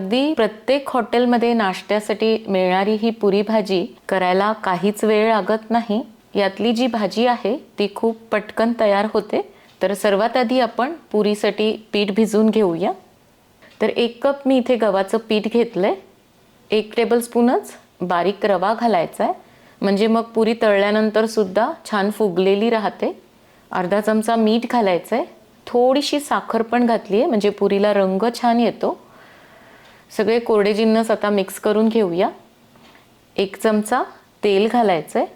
अगदी प्रत्येक हॉटेलमध्ये नाश्त्यासाठी मिळणारी ही पुरी भाजी करायला काहीच वेळ लागत नाही. यातली जी भाजी आहे ती खूप पटकन तयार होते. तर सर्वात आधी आपण पुरीसाठी पीठ भिजवून घेऊया. तर 1 कप मी इथे गव्हाचं पीठ घेतलंय. 1 टेबलस्पूनच बारीक रवा घालायचा आहे, म्हणजे मग पुरी तळल्यानंतर सुद्धा छान फुगलेली राहते. अर्धा चमचा मीठ घालायचं आहे. थोडीशी साखर पण घातली आहे, म्हणजे पुरीला रंग छान येतो. सगळे कोरडे जिन्नस आता मिक्स करून घेऊया. 1 चमचा तेल घालायचं आहे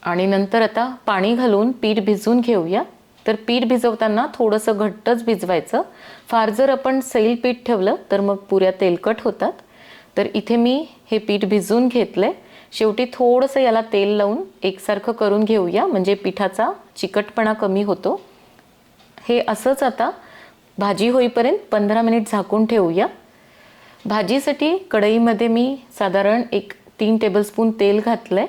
आणि नंतर आता पाणी घालून पीठ भिजवून घेऊया. तर पीठ भिजवताना थोडंसं घट्टच भिजवायचं. फार जर आपण सैल पीठ ठेवलं तर मग पुऱ्या तेलकट होतात. तर इथे मी हे पीठ भिजवून घेतलंय. शेवटी थोडंसं याला तेल लावून एकसारखं करून घेऊया, म्हणजे पिठाचा चिकटपणा कमी होतो. हे असंच आता भाजी होईपर्यंत 15 मिनिट झाकून ठेवूया. भाजीसाठी कढईमध्ये मी साधारण 3 टेबलस्पून तेल घातलंय.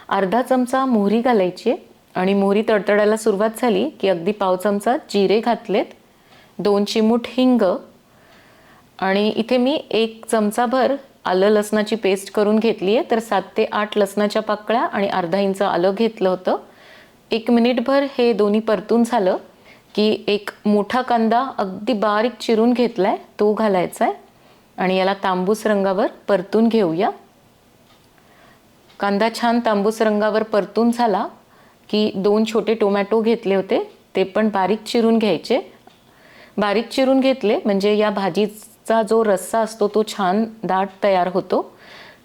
अर्धा चमचा मोहरी घालायची आहे आणि मोहरी तडतडायला सुरुवात झाली की अगदी पाव चमचा जिरे घातलेत, 2 चिमूट हिंग आणि इथे मी 1 चमचाभर आलं लसणाची पेस्ट करून घेतली आहे. तर 7 ते 8 लसणाच्या पाकळ्या आणि अर्धा इंच आलं घेतलं होतं. 1 मिनिटभर हे दोन्ही परतून झालं की एक मोठा कांदा अगदी बारीक चिरून घेतलाय तो घालायचा आहे आणि याला तांबूस रंगावर परतून घेऊया. कांदा छान तांबूस रंगावर परतून झाला की 2 छोटे टोमॅटो घेतले होते, ते पण बारीक चिरून घ्यायचे. बारीक चिरून घेतले म्हणजे या भाजीचा जो रस्सा असतो तो छान दाट तयार होतो.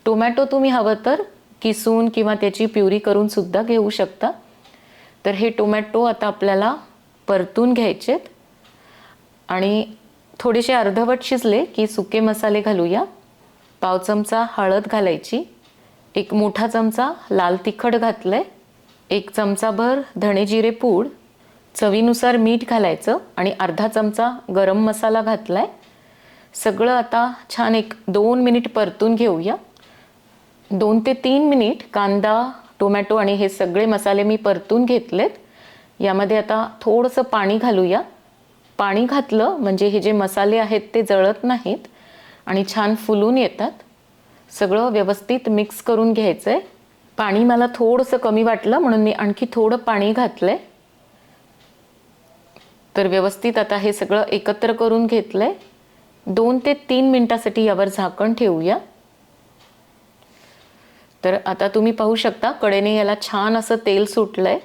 टोमॅटो तुम्ही हवं तर किसून किंवा त्याची प्युरी करून सुद्धा घेऊ शकता. तर हे टोमॅटो आता आपल्याला परतून घ्यायचेत आणि थोडेसे अर्धवट शिजले की सुके मसाले घालूया. पाव चमचा हळद घालायची, 1 मोठा चमचा लाल तिखट घातलंय, 1 चमचाभर धणे जिरे पूड, चवीनुसार मीठ घालायचं आणि अर्धा चमचा गरम मसाला घातलाय. सगळं आता छान 2 मिनिट परतून घेऊया. 2 ते 3 मिनिट कांदा, टोमॅटो आणि हे सगळे मसाले मी परतून घेतलेत. यामध्ये आता थोडंसं पाणी घालूया. पाणी घातलं म्हणजे हे जे मसाले आहेत ते जळत नाहीत आणि छान फुलून येतात. सगळं व्यवस्थित मिक्स करून घ्यायचं आहे. पाणी मला थोडंसं कमी वाटलं म्हणून मी आणखी थोडं पाणी घातलंय. तर व्यवस्थित आता हे सगळं एकत्र करून घेतलंय. 2 ते 3 मिनिटासाठी यावर झाकण ठेवूया. तर आता तुम्ही पाहू शकता कडेने याला छान असं तेल सुटलंय.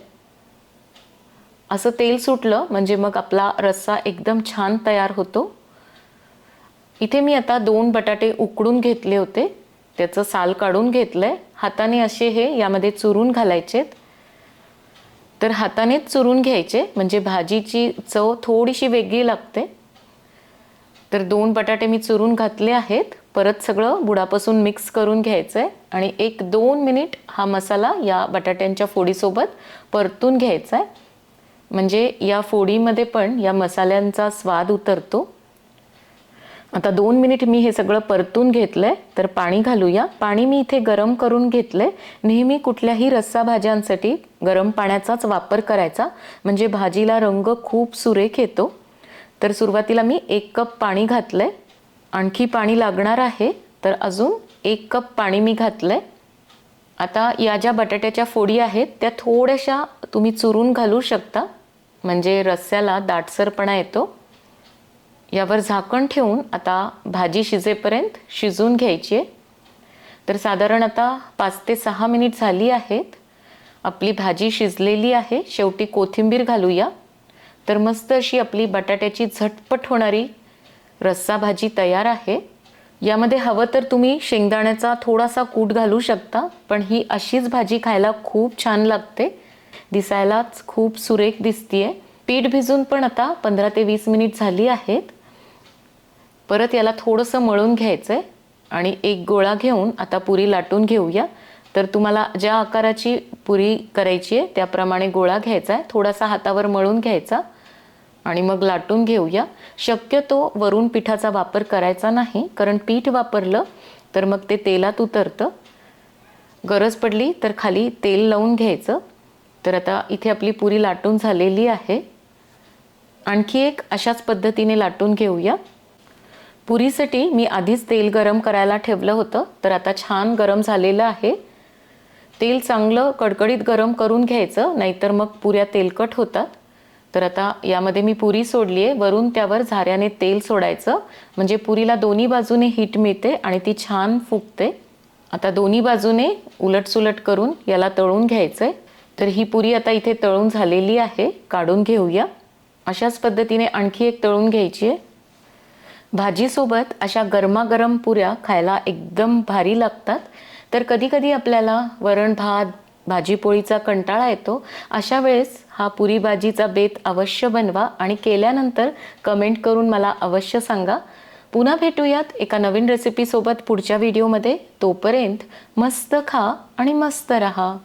असं तेल सुटलं म्हणजे मग आपला रस्सा एकदम छान तयार होतो. इथे मी आता 2 बटाटे उकडून घेतले होते, त्याचं साल काढून घेतलंय. हाताने असे हे यामध्ये चुरून घालायचेत. तर हातानेच चुरून घ्यायचे म्हणजे भाजीची चव थोडीशी वेगळी लागते. तर 2 बटाटे मी चुरून घातले आहेत. परत सगळं बुडापासून मिक्स करून घ्यायचं आहे आणि 1-2 मिनिट हा मसाला या बटाट्यांच्या फोडीसोबत परतून घ्यायचा आहे, म्हणजे या फोडीमध्ये पण या मसाल्यांचा स्वाद उतरतो. आता 2 मिनिट मी हे सगळं परतून घेतलंय. तर पाणी घालूया. पाणी मी इथे गरम करून घेतलंय. नेहमी कुठल्याही रस्सा भाज्यांसाठी गरम पाण्याचाच वापर करायचा, म्हणजे भाजीला रंग खूप सुरेख येतो. तर सुरुवातीला मी 1 कप पाणी घातलंय. आणखी पाणी लागणार आहे, तर अजून 1 कप पाणी मी घातलंय. आता या ज्या बटाट्याच्या फोडी आहेत त्या थोड्याशा तुम्ही चुरून घालू शकता, म्हणजे रस्स्याला दाटसरपणा येतो. यावर झाकण ठेवून आता भाजी शिजेपर्यंत शिजून घ्यायची आहे. तर साधारण आता 5 ते 6 मिनिट झाली आहेत. आपली भाजी शिजलेली आहे. शेवटी कोथिंबीर घालूया. तर मस्त अशी आपली बटाट्याची झटपट होणारी रस्सा भाजी तयार आहे. यामध्ये हवं तर तुम्ही शेंगदाण्याचा थोडासा कूट घालू शकता, पण ही अशीच भाजी खायला खूप छान लागते. दिसायलाच खूप सुरेख दिसतीये. पीठ भिजून पण आता 15 ते 20 मिनिट झाली आहेत. परत याला थोडंसं मळून घ्यायचंय आणि एक गोळा घेऊन आता पुरी लाटून घेऊया. तर तुम्हाला ज्या आकाराची पुरी करायची आहे त्याप्रमाणे गोळा घ्यायचा आहे. थोडासा हातावर मळून घ्यायचा आणि मग लाटून घेऊया. शक्यतो वरून पिठाचा वापर करायचा नाही, कारण पीठ वापरलं तर मग ते तेलात उतरतं. गरज पडली तर खाली तेल लावून घ्यायचं. तर आता इथे आपली पुरी लाटून झालेली आहे. आणखी एक अशाच पद्धतीने लाटून घेऊया. पुरीसाठी मी आधीच तेल गरम करायला ठेवलं होतं, तर आता छान गरम झालेलं आहे. तेल चांगलं कडकडीत गरम करून घ्यायचं, नाहीतर मग पुऱ्या तेलकट होतात. तर आता यामध्ये मी पुरी सोडली आहे. वरून त्यावर झाऱ्याने तेल सोडायचं, म्हणजे पुरीला दोन्ही बाजूने हीट मिळते आणि ती छान फुगते. आता दोन्ही बाजूने उलटसुलट करून याला तळून घ्यायचं आहे. तर ही पुरी आता इथे तळून झालेली आहे, काढून घेऊया. अशाच पद्धतीने आणखी एक तळून घ्यायची आहे. भाजीसोबत अशा गरमागरम पुऱ्या खायला एकदम भारी लागतात. तर कधी कधी आपल्याला वरण भात भाजीपोळीचा कंटाळा येतो, अशा वेळेस हा पुरी भाजीचा बेत अवश्य बनवा आणि केल्यानंतर कमेंट करून मला अवश्य सांगा. पुन्हा भेटूयात एका नवीन रेसिपीसोबत पुढच्या व्हिडिओमध्ये. तोपर्यंत मस्त खा आणि मस्त रहा.